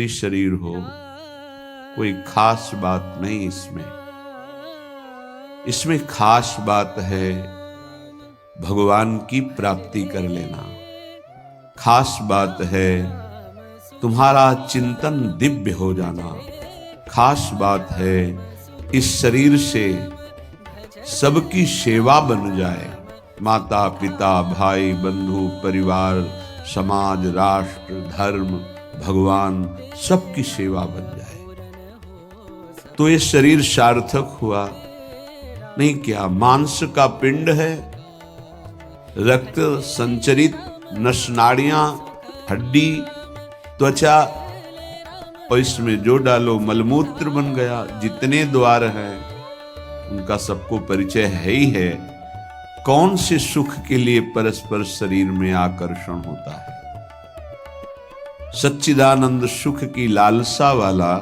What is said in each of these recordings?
शरीर हो, कोई खास बात नहीं इसमें खास बात है भगवान की प्राप्ति कर लेना। खास बात है तुम्हारा चिंतन दिव्य हो जाना। खास बात है इस शरीर से सबकी सेवा बन जाए। माता पिता भाई बंधु परिवार समाज राष्ट्र धर्म भगवान सबकी सेवा बन जाए तो ये शरीर सार्थक हुआ। नहीं क्या मांस का पिंड है, रक्त संचरित नसनाड़ियां हड्डी त्वचा और इसमें जो डालो मलमूत्र बन गया। जितने द्वार हैं उनका सबको परिचय है ही है। कौन से सुख के लिए परस्पर शरीर में आकर्षण होता है। सच्चिदानंद सुख की लालसा वाला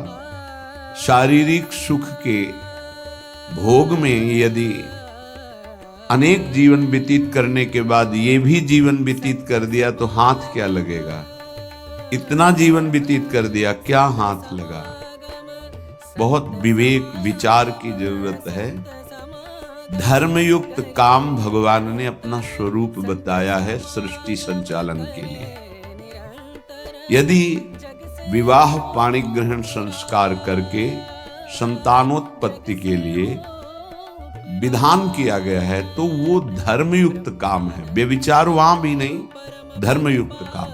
शारीरिक सुख के भोग में यदि अनेक जीवन व्यतीत करने के बाद ये भी जीवन व्यतीत कर दिया तो हाथ क्या लगेगा। इतना जीवन व्यतीत कर दिया, क्या हाथ लगा। बहुत विवेक विचार की जरूरत है। धर्मयुक्त काम भगवान ने अपना स्वरूप बताया है सृष्टि संचालन के लिए। यदि विवाह पाणी ग्रहण संस्कार करके संतानोत्पत्ति के लिए विधान किया गया है तो वो धर्मयुक्त काम है। व्यभिचार वहां भी नहीं, धर्मयुक्त काम।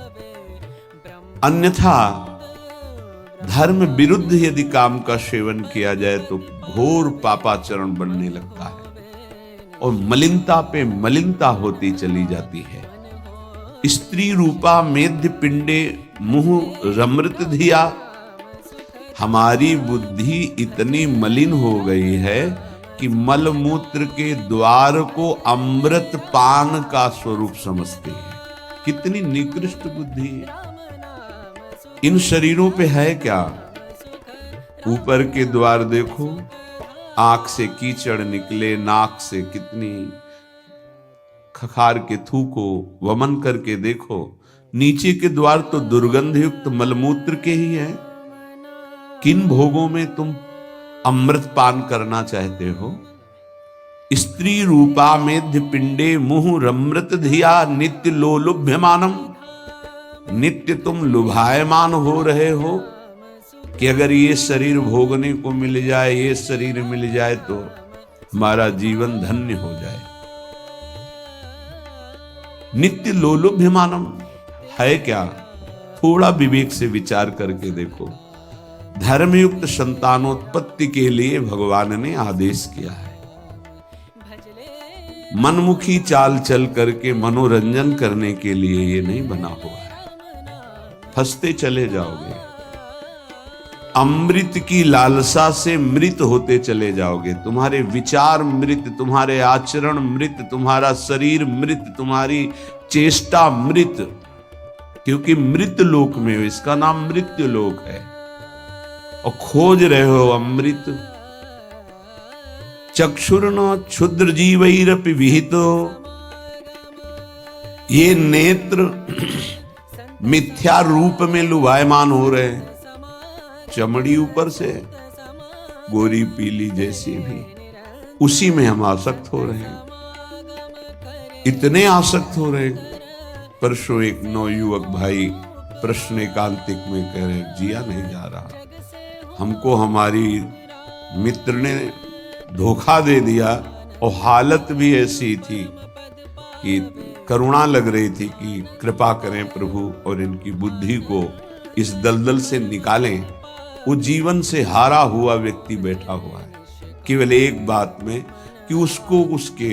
अन्यथा धर्म विरुद्ध यदि काम का सेवन किया जाए तो घोर पापाचरण बनने लगता है और मलिनता पे मलिनता होती चली जाती है। स्त्री रूपा मेध्य पिंडे मुह रमृत धिया। हमारी बुद्धि इतनी मलिन हो गई है कि मलमूत्र के द्वार को अमृत पान का स्वरूप समझते हैं। कितनी निकृष्ट बुद्धि है। इन शरीरों पे है क्या। ऊपर के द्वार देखो, आंख से कीचड़ निकले, नाक से कितनी खखार के थूको वमन करके देखो। नीचे के द्वार तो दुर्गंध युक्त मलमूत्र के ही है। किन भोगों में तुम अमृत पान करना चाहते हो। स्त्री रूपा मेध्य पिंडे मुह रमृत धिया नित्य लोलुभ्यमानम। नित्य तुम लुभायमान हो रहे हो कि अगर ये शरीर भोगने को मिल जाए, ये शरीर मिल जाए तो हमारा जीवन धन्य हो जाए। नित्य लोलुभ्यमानम है क्या। थोड़ा विवेक से विचार करके देखो। धर्मयुक्त संतानोत्पत्ति के लिए भगवान ने आदेश किया है। मनमुखी चाल चल करके मनोरंजन करने के लिए ये नहीं बना हुआ है। फंसते चले जाओगे। अमृत की लालसा से मृत होते चले जाओगे। तुम्हारे विचार मृत, तुम्हारे आचरण मृत, तुम्हारा शरीर मृत, तुम्हारी चेष्टा मृत। क्योंकि मृत लोक में हो, इसका नाम मृत्यु लोक है और खोज रहे हो अमृत। चक्षुर्न क्षुद्र जीवैरपि विहितो। ये नेत्र मिथ्या रूप में लुभायमान हो रहे हैं। चमड़ी ऊपर से गोरी पीली जैसी भी, उसी में हम आसक्त हो रहे हैं। इतने आसक्त हो रहे हैं। परसों एक नौयुवक भाई प्रश्न एकांतिक में कह रहे जिया नहीं जा रहा। हमको हमारी मित्र ने धोखा दे दिया और हालत भी ऐसी थी कि करुणा लग रही थी कि कृपा करें प्रभु और इनकी बुद्धि को इस दलदल से निकालें। वो जीवन से हारा हुआ व्यक्ति बैठा हुआ है केवल एक बात में कि उसको उसके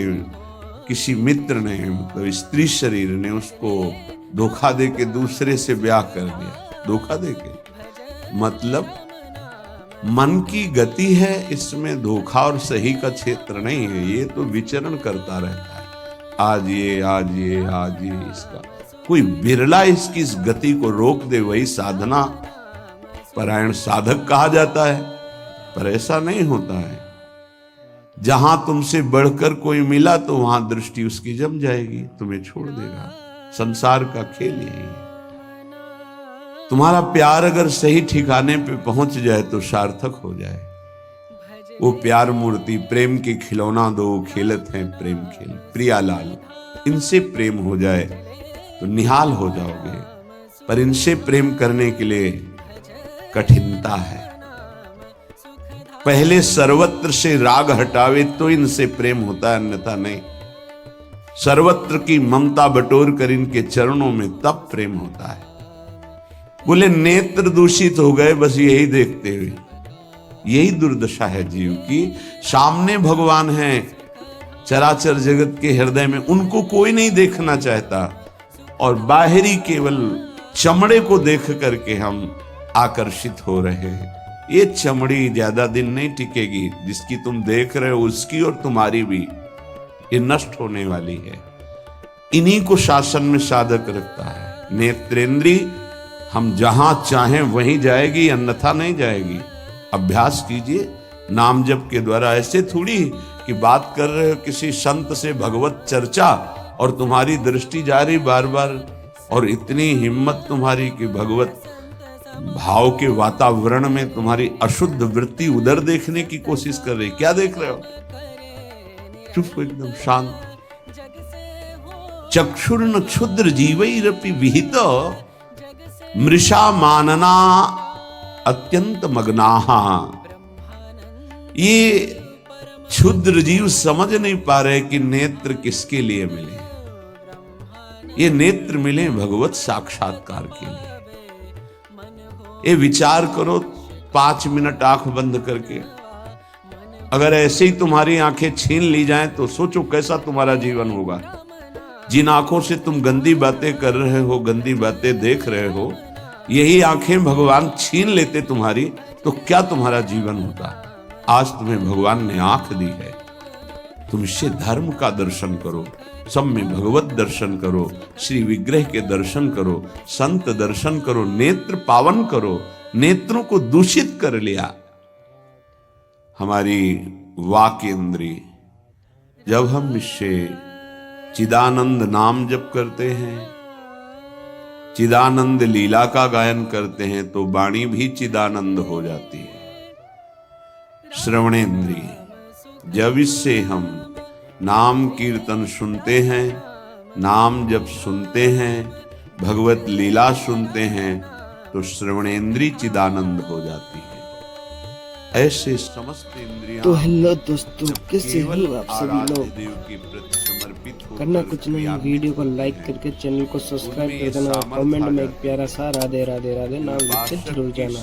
किसी मित्र ने, मतलब स्त्री शरीर ने उसको धोखा दे के दूसरे से ब्याह कर दिया। धोखा दे के मतलब मन की गति है, इसमें धोखा और सही का क्षेत्र नहीं है। ये तो विचरण करता रहता है। आज ये आज ये आज ये। इसका कोई बिरला इसकी इस गति को रोक दे, वही साधना परायण साधक कहा जाता है। पर ऐसा नहीं होता है। जहां तुमसे बढ़कर कोई मिला तो वहां दृष्टि उसकी जम जाएगी, तुम्हें छोड़ देगा। संसार का खेल यही है। तुम्हारा प्यार अगर सही ठिकाने पे पहुंच जाए तो सार्थक हो जाए। वो प्यार मूर्ति प्रेम के खिलौना दो खेलत हैं प्रेम खेल प्रियालाल, इनसे प्रेम हो जाए तो निहाल हो जाओगे। पर इनसे प्रेम करने के लिए कठिनता है। पहले सर्वत्र से राग हटावे तो इनसे प्रेम होता है, अन्यथा नहीं। सर्वत्र की ममता बटोर कर इनके चरणों में तब प्रेम होता है। बोले नेत्र दूषित हो गए बस यही देखते हुए। यही दुर्दशा है जीव की। सामने भगवान हैं चराचर जगत के हृदय में, उनको कोई नहीं देखना चाहता और बाहरी केवल चमड़े को देख करके हम आकर्षित हो रहे हैं। ये चमड़ी ज्यादा दिन नहीं टिकेगी। जिसकी तुम देख रहे हो उसकी और तुम्हारी भी ये नष्ट होने वाली है। इन्हीं को शासन में साधक रखता है। नेत्रेंद्री हम जहां चाहें वहीं जाएगी, अन्यथा नहीं जाएगी। अभ्यास कीजिए नाम जप के द्वारा। ऐसे थोड़ी कि बात कर रहे हो किसी संत से भगवत चर्चा और तुम्हारी दृष्टि जा रही बार बार, और इतनी हिम्मत तुम्हारी कि भगवत भाव के वातावरण में तुम्हारी अशुद्ध वृत्ति उधर देखने की कोशिश कर रही। क्या देख रहे हो? चुप, एकदम शांत। चक्षुर्न क्षुद्र जीवैरपि विहित मृषा मानना अत्यंत मग्नाहा। ये क्षुद्र जीव समझ नहीं पा रहे कि नेत्र किसके लिए मिले। ये नेत्र मिले भगवत साक्षात्कार के लिए। ये विचार करो 5 मिनट आंख बंद करके। अगर ऐसे ही तुम्हारी आंखें छीन ली जाएं तो सोचो कैसा तुम्हारा जीवन होगा। जिन आंखों से तुम गंदी बातें कर रहे हो, गंदी बातें देख रहे हो, यही आंखें भगवान छीन लेते तुम्हारी, तो क्या तुम्हारा जीवन होता। आज तुम्हें भगवान ने आंख दी है, तुम इससे धर्म का दर्शन करो, सब में भगवत दर्शन करो, श्री विग्रह के दर्शन करो, संत दर्शन करो, नेत्र पावन करो। नेत्रों को दूषित कर लिया हमारी वाक इंद्री। जब हम इससे चिदानंद नाम जप करते हैं, चिदानंद लीला का गायन करते हैं, तो वाणी भी चिदानंद हो जाती है। श्रवणेन्द्रिय, जब इससे हम नाम कीर्तन सुनते हैं, नाम जब सुनते हैं, भगवत लीला सुनते हैं, तो श्रवणेन्द्रिय चिदानंद हो जाती है। ऐसे समस्त इंद्रियां। तो हेलो दोस्तों, कैसे हो आप सभी लोग? करना कुछ नहीं, वीडियो को लाइक करके चैनल को सब्सक्राइब कर देना और कमेंट में एक प्यारा सा राधे राधे राधे नाम लिख के जरूर जाना।